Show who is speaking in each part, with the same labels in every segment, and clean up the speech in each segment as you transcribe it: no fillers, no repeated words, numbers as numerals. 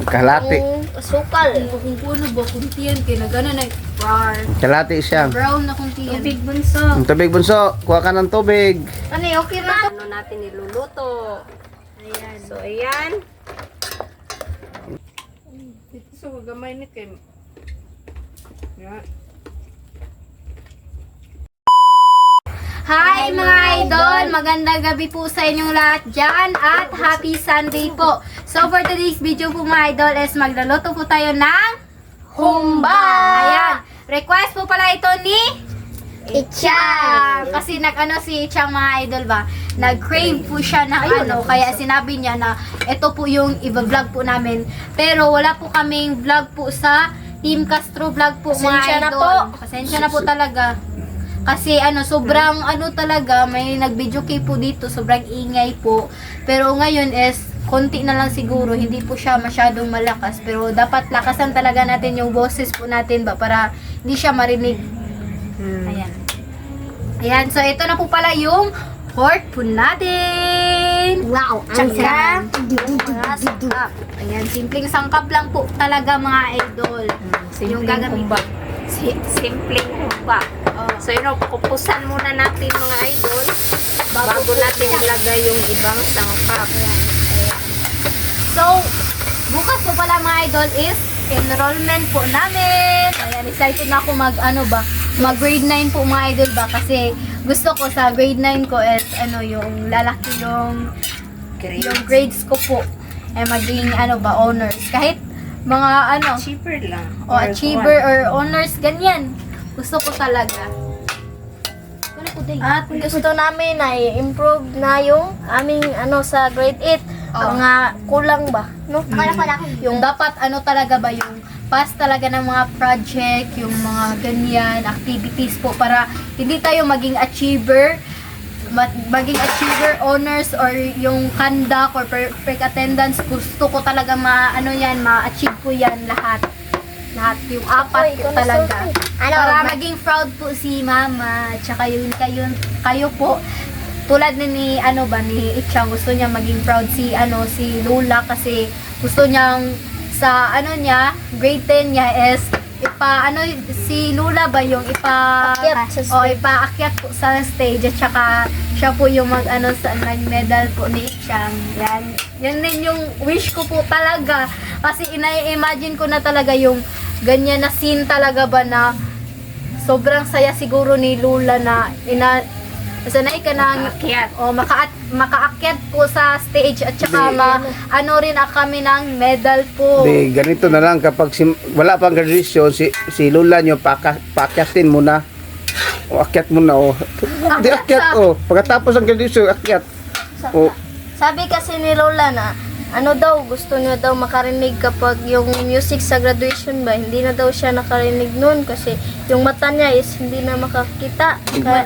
Speaker 1: Kalahati.
Speaker 2: Sukal.
Speaker 3: Kung puno ba, kung tiyan, kinagana na bar.
Speaker 1: Kalahati siya.
Speaker 3: Brown na kung tiyan.
Speaker 2: Tubig bunso.
Speaker 1: Ang tubig bunso, kuha ka ng tubig.
Speaker 2: Ano okay na? Ano natin niluluto.
Speaker 3: Ayan.
Speaker 2: So, ayan.
Speaker 3: So, gamay ni kay... Yan.
Speaker 4: Hi mga idol! Magandang gabi po sa inyong lahat dyan at happy Sunday po. So for today's video po mga idol is magluluto po tayo ng humba! Ayan! Request po pala ito ni Ichang! Kasi nag-ano si Ichang mga idol ba? Nag-crave po siya ng ano, kaya sinabi niya na ito po yung i-vlog po namin. Pero wala po kaming vlog po sa Team Castro vlog po
Speaker 2: Pasensya
Speaker 4: mga
Speaker 2: na
Speaker 4: idol.
Speaker 2: po.
Speaker 4: Pasensya na po talaga. Kasi ano, sobrang ano talaga, may nag-video kay po dito, sobrang ingay po. Pero ngayon is, konti na lang siguro, hindi po siya masyadong malakas. Pero dapat lakasan talaga natin yung boses po natin ba, para hindi siya marinig. Ayan. Ayan, so ito na po pala yung pork po natin.
Speaker 2: Wow,
Speaker 4: ang sarap. Ayan, simpleng sangkap lang po talaga mga idol. Yung gagamitin.
Speaker 2: humba. Simpleng humba.
Speaker 4: Oh.
Speaker 2: So, yun, pupusan muna natin mga idol bago natin ilagay yung ibang sangkap.
Speaker 4: So, bukas po pala mga idol is enrollment po namin. Ayan, excited na ako mag grade 9 po mga idol ba, kasi gusto ko sa grade 9 ko is yung lalaki yung grades ko po ay maging honors. Kahit mga
Speaker 2: Cheaper lang.
Speaker 4: o achiever or honors, ganyan. Gusto ko talaga.
Speaker 5: At gusto namin na i-improve na yung aming sa grade 8.
Speaker 4: Oh.
Speaker 5: Mga kulang ba? No?
Speaker 4: Yung dapat talaga ba yung pass talaga ng mga project, yung mga ganyan, activities po para hindi tayo maging achiever, honors or yung conduct or perfect attendance. Gusto ko talaga ma-achieve ko yan lahat yung apat po talaga. Para maging proud po si mama, tsaka kayo po. Tulad ni Ichang, gusto niya maging proud si Lola, kasi gusto niyang sa grade 10 niya is si Lola ba yung ipaakyat po sa stage, at saka siya po yung nag-medal po ni Ichang. Yan din yung wish ko po talaga, kasi ina-imagine ko na talaga yung ganyan na scene talaga ba, na sobrang saya siguro ni Lola na sanay ka na makaakyat po sa stage, at saka rin kami ng medal po.
Speaker 1: Di, ganito na lang kapag wala pang graduation, si Lola nyo paakyatin muna. O akyat muna o. Di akyat o. Pagkatapos ng graduation, akyat. O.
Speaker 5: Sabi kasi ni Lola na gusto niya daw makarinig kapag yung music sa graduation ba, hindi na daw siya nakarinig nun kasi yung mata niya is hindi na makakita. Kaya,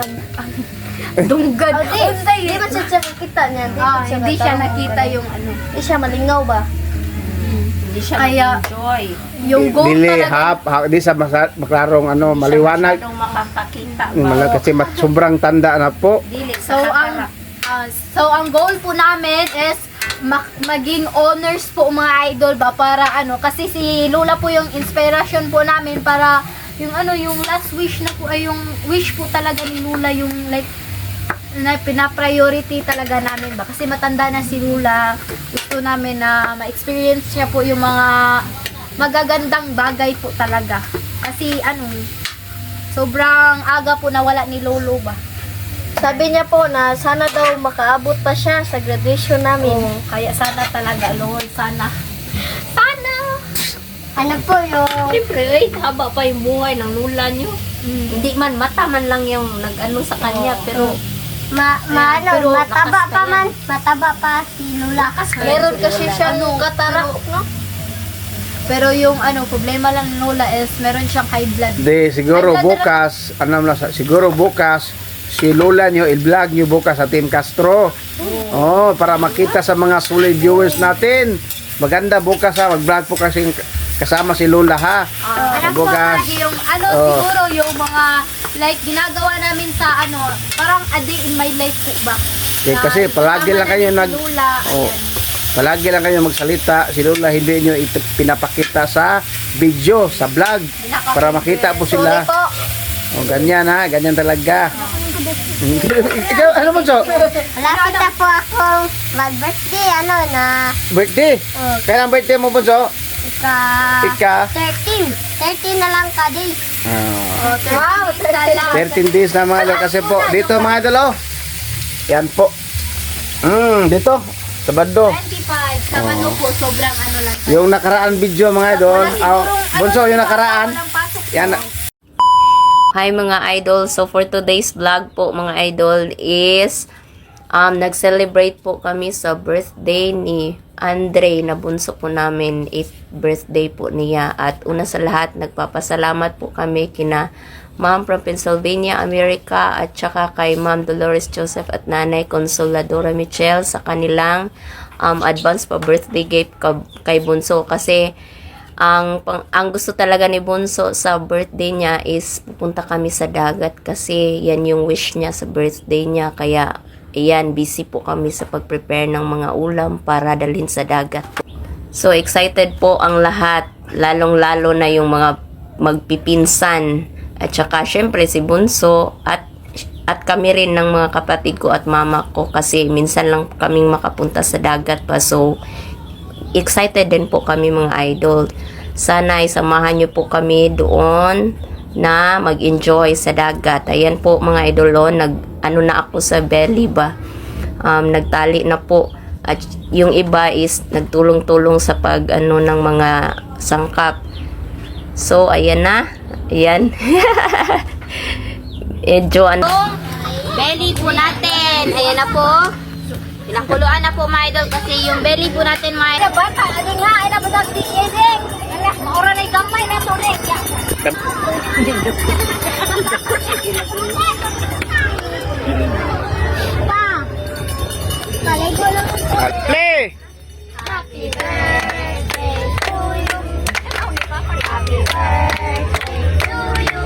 Speaker 4: Dunggad.
Speaker 5: Hindi ba siya nakita niya?
Speaker 4: Hindi siya nakita yung
Speaker 5: Hindi siya malingaw ba?
Speaker 2: Hindi siya
Speaker 4: Kaya,
Speaker 2: enjoy.
Speaker 4: yung goal
Speaker 1: Dili,
Speaker 4: talaga.
Speaker 1: di sa maklarong maliwanag.
Speaker 2: Masyadong makakakita
Speaker 1: Kasi sobrang tanda na po.
Speaker 2: Dili
Speaker 4: So
Speaker 2: sa
Speaker 4: ang goal po namin is maging honors po mga idol ba, para kasi si Lola po yung inspiration po namin, para yung last wish na po ay yung wish po talaga ni Lola, yung like na pina-priority talaga namin ba, kasi matanda na si Lola. Gusto namin na ma-experience niya po yung mga magagandang bagay po talaga, kasi sobrang aga po nawala ni Lolo ba.
Speaker 5: Sabi niya po na sana daw makaabot pa siya sa graduation namin.
Speaker 4: Oo, kaya sana talaga, Lord, sana.
Speaker 5: Po yung
Speaker 2: Siyempre, haba pa yung buhay ng lula nyo. Hindi man, mata man lang yung sa kanya, pero
Speaker 4: pero
Speaker 5: mataba pa si Lola.
Speaker 2: meron kasi siya katarak, no?
Speaker 4: Pero yung problema lang ni Lola is meron siyang high blood.
Speaker 1: Di, siguro bukas, siguro bukas, si Lola nyo, i-vlog nyo bukas sa Team Castro. Oh, para makita sa mga solid viewers natin. Maganda bukas mag-vlog po kasi kasama si Lola ha. Bukas.
Speaker 4: Yung siguro yung mga like ginagawa namin sa parang a day in my life po ba.
Speaker 1: Kasi palagi lang kayo
Speaker 4: Lola,
Speaker 1: Oh. Palagi lang kayo magsalita. Si Lola hindi nyo pinapakita sa video, sa vlog. Para makita po
Speaker 5: Sorry
Speaker 1: sila.
Speaker 5: po.
Speaker 1: O, ganyan ha. Ganyan talaga. Ikaw, ano mo, so?
Speaker 5: Malapit na po akong mag-birthday,
Speaker 1: Birthday? Kailan birthday mo po, so? Ika?
Speaker 5: 13 na lang ka days.
Speaker 4: Wow, salamat.
Speaker 1: 13 days na mga idol. Kasi po, dito mga idol, oh. Yan po. Dito. Sabado.
Speaker 4: 25. Sa ano po, sobrang ano lang.
Speaker 1: Yung nakaraan video mga idol. Bunso, yung nakaraan. Yan.
Speaker 2: Hi mga idol, so for today's vlog po mga idol is nag-celebrate po kami sa birthday ni Andre na bunso po namin, 8th birthday po niya. At una sa lahat, nagpapasalamat po kami kina Ma'am from Pennsylvania, America, at saka kay Ma'am Dolores Joseph at Nanay Consoladora Michelle sa kanilang advance pa birthday gift kay bunso. Kasi ang gusto talaga ni bunso sa birthday niya is pupunta kami sa dagat kasi yan yung wish niya sa birthday niya. Kaya ayan, busy po kami sa pag-prepare ng mga ulam para dalhin sa dagat. So excited po ang lahat, lalong-lalo na yung mga magpipinsan at saka syempre si bunso at kami rin ng mga kapatid ko at mama ko kasi minsan lang kaming makapunta sa dagat pa. So excited din po kami mga idol. Sana isamahan nyo po kami doon na mag-enjoy sa dagat. Ayan po mga idol, ano na ako sa belly ba. Nagtali na po. At yung iba is nagtulong-tulong sa pag ng mga sangkap. So ayan na. Ayan. Enjoy.
Speaker 4: Belly po natin. Ayan na po. Pinakuluan na po mga idol kasi yung belly po natin mga idol. Bata, ano nga, ay nabadag di edeng. Maura na gamay na to rin. Pa, malay ko lang.
Speaker 1: Play!
Speaker 4: Happy birthday to you. Happy birthday to you.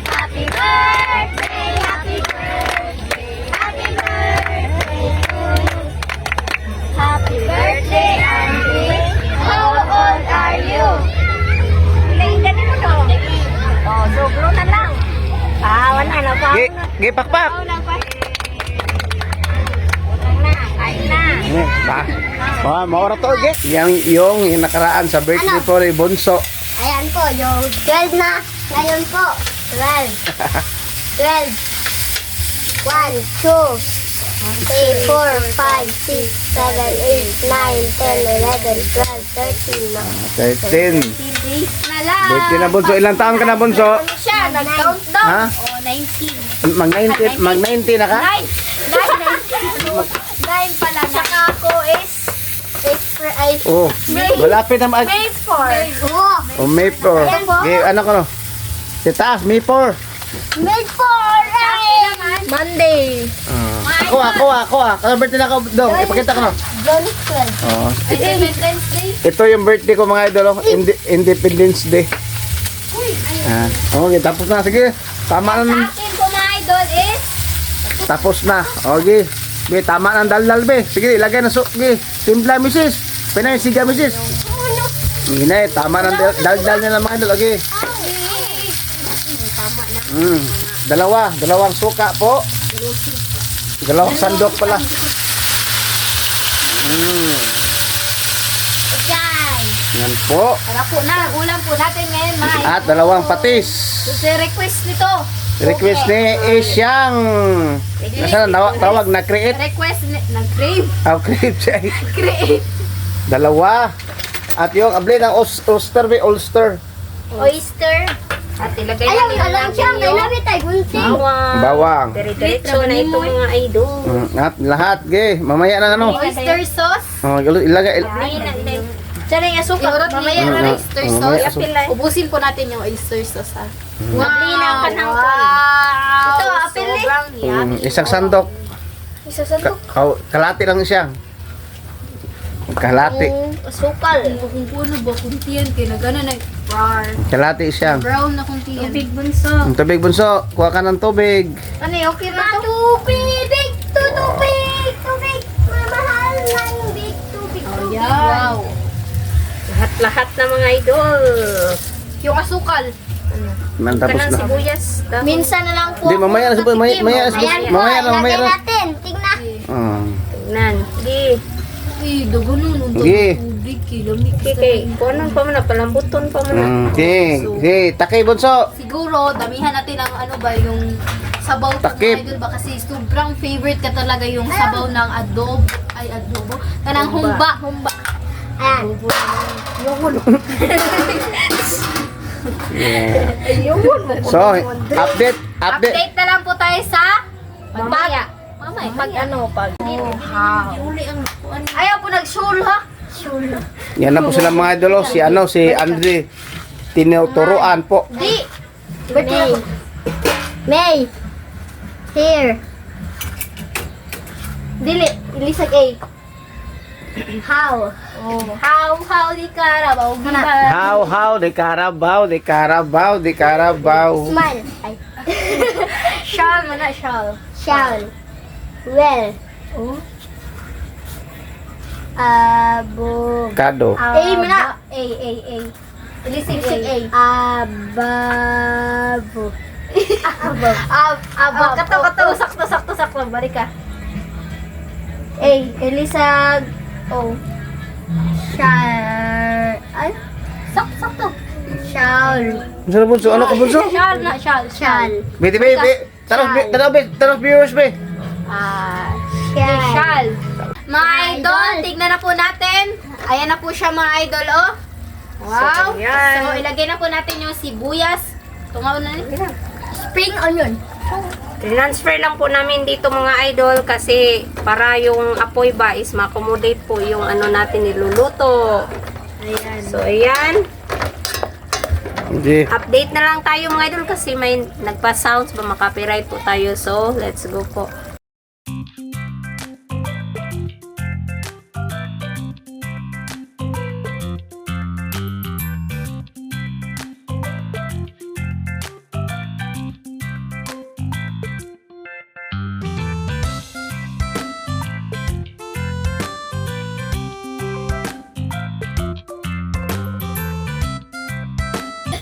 Speaker 4: Happy birthday, happy birthday, happy birthday to you. Happy birthday, Andre. How old are you? Ganun mo to. Oh, sobro na lang. Wala na pa.
Speaker 1: Pakpak!
Speaker 4: Kain na.
Speaker 1: Maura to, yung nakaraan sa birthday po ni bunso.
Speaker 5: Ayan po, yung 12 na. Ngayon po, 12. 12. 1, 2, 3, 4, 5, 6, 7, 8, 9, 10, 11, 12, 13 na.
Speaker 1: 13.
Speaker 4: Days na lang.
Speaker 1: Birthday na bunso. Ilang taon ka na bunso?
Speaker 4: Ano siya? Nag-countdown.
Speaker 1: Ha?
Speaker 4: Oh, 19.
Speaker 1: Mag-90 na ka?
Speaker 4: 9 pala. Saka ako is
Speaker 1: Oh, malapit na mag...
Speaker 4: May 4.
Speaker 5: Oo.
Speaker 1: Oh, May 4. Okay, ano ko no? Si taas, May 4.
Speaker 5: May 4.
Speaker 4: Monday.
Speaker 1: Ako. Kasi birthday na ako, dong. Ipakita ko no.
Speaker 5: Johnny 12.
Speaker 1: Oh.
Speaker 4: Independence Day.
Speaker 1: Ito yung birthday ko mga idol. Independence Day. Okay, tapos na. Sige, tama na.
Speaker 4: Akin po mga idol is
Speaker 1: Tapos na. Okay. Be, tama ng daldal, be. Sige, ilagay na Sige, timpla, misis. Pinay, siga, misis. Hinay, tama ng daldal niya ng mga idol. Okay. Dalawang suka po. Dalawang sandok pala.
Speaker 4: Diyan.
Speaker 1: Yan po.
Speaker 4: Para po na, ulam po natin ngayon mga idol.
Speaker 1: At dalawang patis.
Speaker 4: Gusto request nito.
Speaker 1: Request ni Isyang. Nasaan tawag na create?
Speaker 4: Request nag-crave.
Speaker 1: Create siya.
Speaker 4: Create.
Speaker 1: Dalawa. At yung abli ng Ulster, be Ulster.
Speaker 5: Oyster.
Speaker 4: At ilagay
Speaker 5: Alam,
Speaker 4: na
Speaker 5: alam siya. May nabi tayo. Gunting.
Speaker 1: Bawang.
Speaker 2: Diretso na ito mga idol.
Speaker 1: At lahat, ge. Mamaya na ano.
Speaker 4: Oyster sauce.
Speaker 1: Ilagay.
Speaker 4: Diyan yung asukal. Mamaya na oyster
Speaker 1: Mamaya
Speaker 4: sauce. Ubusin po natin yung oyster sauce ha.
Speaker 2: Wow!
Speaker 4: Wow!
Speaker 5: Ito, apili.
Speaker 4: Sobrang yummy.
Speaker 1: Isang sandok.
Speaker 5: Isa sa to.
Speaker 1: Kalati lang siya. Kalati.
Speaker 5: Asukal.
Speaker 3: Kung puno ba, kung tiyan, kaya nagana na
Speaker 1: Kalati siya.
Speaker 3: brown na kung tiyan.
Speaker 4: Big bunso.
Speaker 1: Tubig bunso. Kuha ka ng tubig.
Speaker 4: Ano yung okay na to?
Speaker 5: Tubig! Tubig! Mamahal na yung big tubig.
Speaker 3: Wow.
Speaker 2: Lahat-lahat na mga idol.
Speaker 3: Yung asukal.
Speaker 1: Tapos
Speaker 2: Kanang
Speaker 1: na.
Speaker 2: sibuyas. dahon.
Speaker 4: Minsan na lang po.
Speaker 1: Hindi, mamaya na,
Speaker 4: ako
Speaker 1: mamaya
Speaker 4: nakatikim.
Speaker 1: na,
Speaker 4: Ayan po,
Speaker 1: mamaya na.
Speaker 4: ilagay natin. Tingnan.
Speaker 1: Ah.
Speaker 2: Tignan. Sige.
Speaker 3: Uy, dugo nun. Ang
Speaker 1: Sige.
Speaker 3: tubig. Kilamig.
Speaker 2: Okay. Kuhanan pa mo na. Palambuton pa mo na.
Speaker 1: Okay, takay bunso.
Speaker 3: Siguro, damihan natin ang ano ba, yung sabaw po
Speaker 1: Takip.
Speaker 3: mga idol ba? Kasi sobrang favorite ka talaga yung sabaw ng adobo. Kanang humba.
Speaker 4: Humba. Ayan.
Speaker 1: So, update.
Speaker 4: Update na lang po tayo sa
Speaker 2: Mamaya.
Speaker 4: pag ano, pag
Speaker 2: Uli ang kuhan.
Speaker 4: ayaw po nag-shul ha.
Speaker 1: Yan na po sila mga idol. Si Andre. Tinuturuan po.
Speaker 4: Di. May. Here. Dili. Ilisag A. How? How di karabaw.
Speaker 1: How, de Carabao.
Speaker 4: Smile. Ay. Shall mo na, shall. Shall. Well. Abo.
Speaker 1: Kado.
Speaker 4: A mo na. A. Ilisig A. Ababo. Abo. Kato. Sakto. Balik ka. A. Ilisag O. Shall. Ay. Sakto. Shall.
Speaker 1: Bunso, bunso. Ano ka bunso?
Speaker 3: Shal na, shal.
Speaker 4: Shall.
Speaker 1: Tanos viewers, be.
Speaker 4: Shall.
Speaker 3: Mga idol, tignan na po natin. Ayan na po siya mga idol, oh. Wow.
Speaker 2: So, ayan.
Speaker 3: So, ilagay na po natin yung sibuyas. Tungaw na nila.
Speaker 4: Spring onion.
Speaker 2: Transfer lang po namin dito mga idol kasi para yung apoy ba is ma-accommodate po yung ano natin niluluto.
Speaker 3: Ayan.
Speaker 2: So, ayan.
Speaker 1: Hindi.
Speaker 2: Update na lang tayo mga idol kasi may nagpa-sounds ba makapiright po tayo. So, let's go po.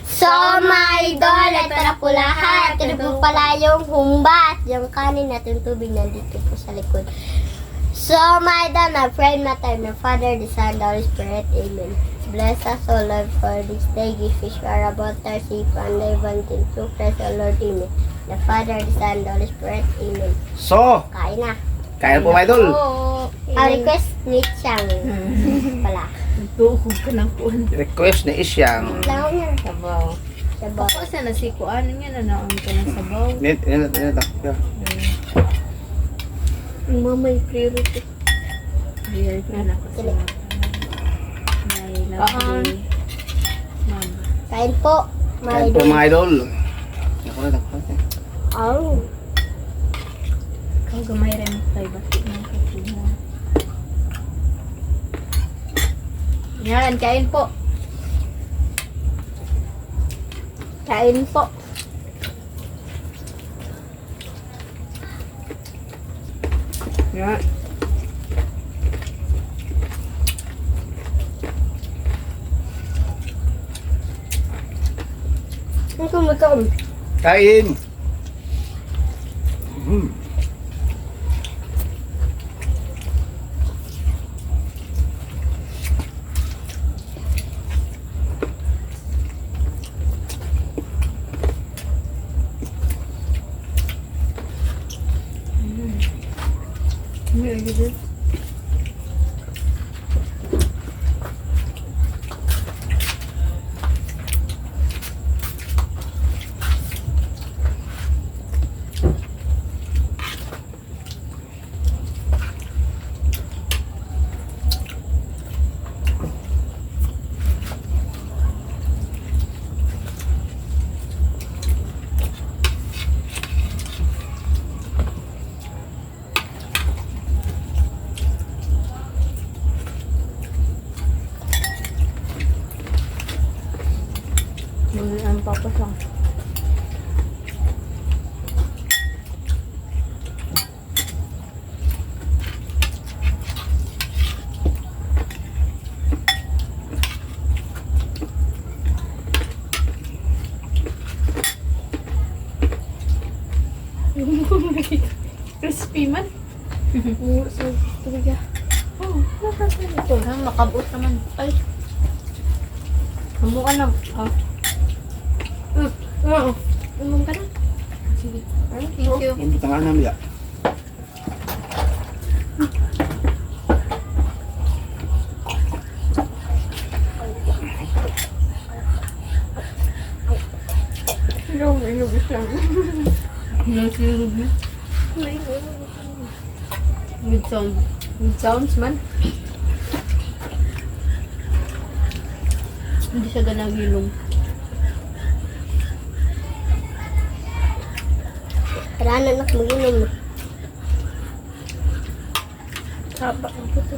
Speaker 4: So, my idol, ito na po lahat. Ito na po pala yung humba at yung kanin at yung tubig nandito po sa likod. So, my idol, na pray na tayo ng Father, the Son, the Holy Spirit. Amen. Bless us, O Lord, for this day. Give fish for about our sheep and live until to Christ, O Lord. Amen. The Father, the Son, the Holy Spirit. Amen.
Speaker 1: So,
Speaker 4: Kain na.
Speaker 1: kaya po mga idol.
Speaker 4: Ang request ni Chang. Pala.
Speaker 3: Tuhog ka ng kuhan.
Speaker 1: Request ni Isyang.
Speaker 4: Lang niya.
Speaker 2: Sabaw.
Speaker 4: Sabaw.
Speaker 3: Ako sa nasikuan niya na naon ka ng sabaw.
Speaker 1: Nito.
Speaker 4: Mama, yung priority.
Speaker 3: Weird na ako sa my lovely mama.
Speaker 4: Kain po.
Speaker 1: Kaya
Speaker 4: My
Speaker 1: po
Speaker 4: idol.
Speaker 1: mga idol. Ako na.
Speaker 4: Oh.
Speaker 3: Ikaw gamay rin tayo bakit ng kapuha. Yan, kain po.
Speaker 4: Kain po.
Speaker 2: Yan.
Speaker 4: Ang kumakaon.
Speaker 1: Kain.
Speaker 3: Ang papasang.
Speaker 4: Makabot naman. Ay.
Speaker 2: Hamu ka na. Ah.
Speaker 4: Umong ka na. Sige. Thank you.
Speaker 1: Ang tangan namin ya.
Speaker 4: Good sound. Good sounds man. Hindi siya ganagilong.
Speaker 5: Tara na nak mag-inom.
Speaker 4: Haba ang puto.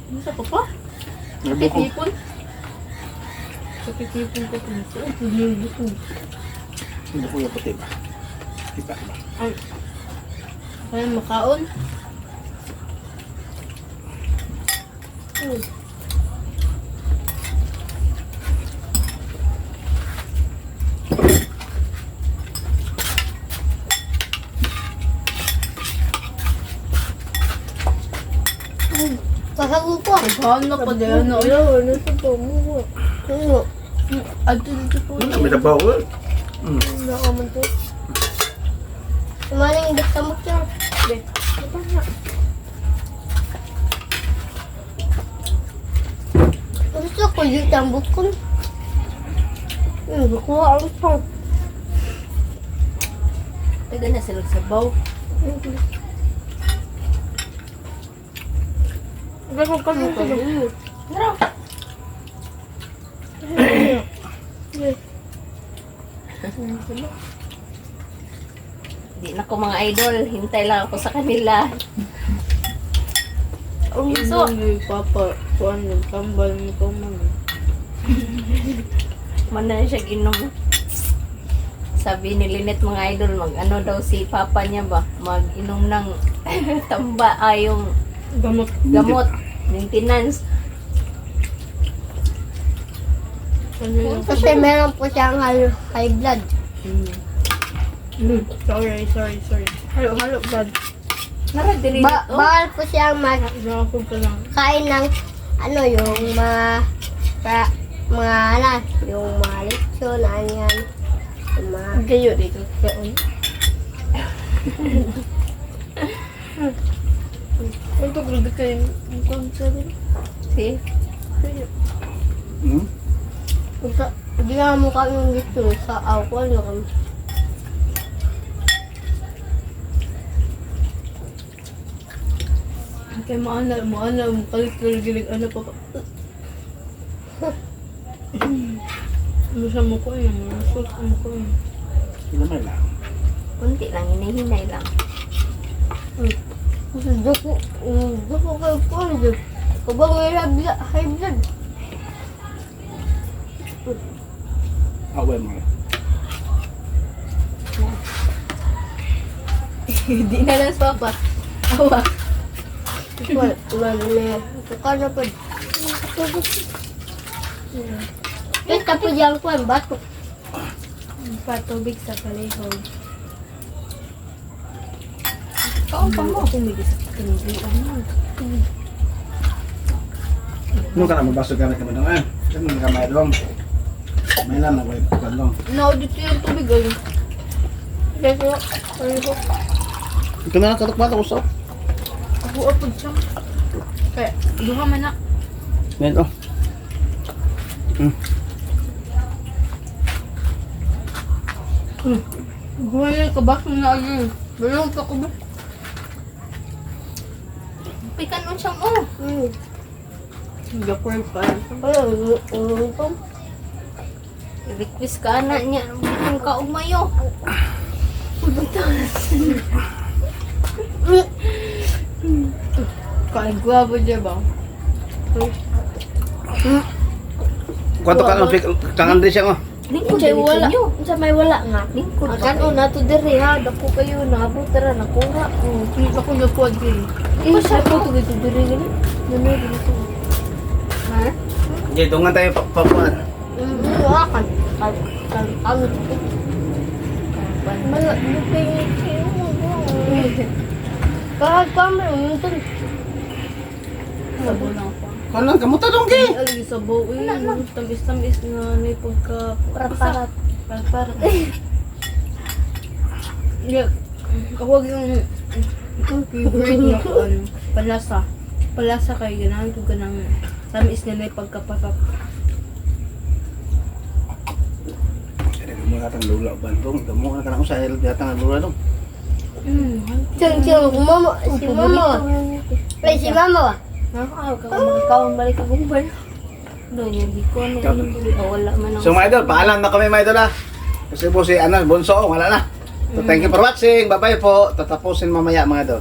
Speaker 4: Ano sa papa? Pitipon? Sa pitipon ko po. Ito yung gusto.
Speaker 1: Hindi ko yung puti ba? Iba ba?
Speaker 4: Ay. Kaya makaon.
Speaker 5: Kasago ko.
Speaker 4: Naghahan na pa dahil na.
Speaker 5: Ano sa mo? Ano?
Speaker 4: Adto dito po.
Speaker 1: Ano may nabaw eh?
Speaker 5: Nakaman to. Kumaling hindi ka mo siya. Gusto ko yung tambok ko. Kuha ang pang.
Speaker 4: Taga na sila sa baw. Gagawin ka mo ka.
Speaker 2: Di na ko mga idol. Hintay lang ako sa kanila.
Speaker 4: Ang gusto. Papa, kuhan yung tambal mo ko man.
Speaker 2: Man na siya ginom. Sabi ni Lynette mga idol, mag-ano daw si papa niya ba? Mag-inom ng tamba, yung
Speaker 4: Gamot.
Speaker 2: gamot, maintenance.
Speaker 5: Kasi meron po siyang high blood.
Speaker 4: Sorry. Halo, bad.
Speaker 2: Nara, dili dito.
Speaker 5: Bawal po siyang
Speaker 4: Nakapag ka lang.
Speaker 5: kain ng ano yung yung mga lechon, anyan, yung mga
Speaker 4: Gayo dito. Kaon. Ang pagrubi kayo. Ang konsabi.
Speaker 2: See?
Speaker 1: Hmm?
Speaker 5: hindi nga mo kami yung lechon sa awkward na kami.
Speaker 4: Kaya maana, kalit-kalit, ano pa pa. Ano siya mo ko yun, masot mo ko yun.
Speaker 1: Hindi naman lang.
Speaker 2: Kunti lang, hinahinay lang.
Speaker 5: Kasi doko kayo po, kabang may high blood.
Speaker 1: Away mo.
Speaker 4: Hindi na lang sa papa. Awa.
Speaker 5: Wala na tukar na po. Kita po diyang po ang bato.
Speaker 4: Patubig sa palihog.
Speaker 2: Oo pa mo.
Speaker 4: Tumigil sa kanili.
Speaker 1: Ano ka na mabasog ka na kami doon eh? Kasi mga kamay doon. May lang naway pa doon.
Speaker 4: No, dito yung tubig ay. Dito, palihog.
Speaker 1: Ito na lang katok-batok usap.
Speaker 4: Ako apod siya. Kaya, duha man na.
Speaker 1: Ngayon oh.
Speaker 4: Duha na kabak na agad. Balong pa ko ba?
Speaker 2: Pikan mo siya mo.
Speaker 4: Gapoy pa.
Speaker 2: Request ka na niya. Ang kaumayo.
Speaker 4: Kaigwa ba dyan ba?
Speaker 1: Kwanto ka ng tangan din siya oh.
Speaker 2: Lingkod
Speaker 5: Unsay
Speaker 2: dili
Speaker 5: wala.
Speaker 2: ninyo.
Speaker 5: Unsa may wala nga.
Speaker 2: Lingkod ba
Speaker 5: Akan o nato diri ha, dako kayo naabot tara nakura.
Speaker 4: Hindi ako nagpuan din.
Speaker 5: Sa po to gito diri gani. Dili dito.
Speaker 1: Okay, tungan tayo papuan.
Speaker 5: Akan. Ano to? Mala lupay kahit kami, unton.
Speaker 4: Sabo lang pa.
Speaker 1: Kanan, kamuta dong, Ki.
Speaker 4: Alagi sabo. Tamis-tamis nga na pagka...
Speaker 5: Parat-parat.
Speaker 4: Parat. Yeah. Kawag yung favorite niya ko ano. Palasa. Palasa kay ganahan ko ganang tamis niya na pagkapasak.
Speaker 1: Mo natang lula bantong, damo na kanang usahay datang ang lula dong.
Speaker 5: Chung, mama, si mama. Play si mama.
Speaker 2: ikaw ang balik ang gumbay. Doon yung di ko ano. Wala man ang
Speaker 1: So mga idol, paalam na kami mga idol ha. Kasi po si Anas Bonso, wala na. So thank you for watching. Bye-bye po. Tatapusin mamaya mga idol.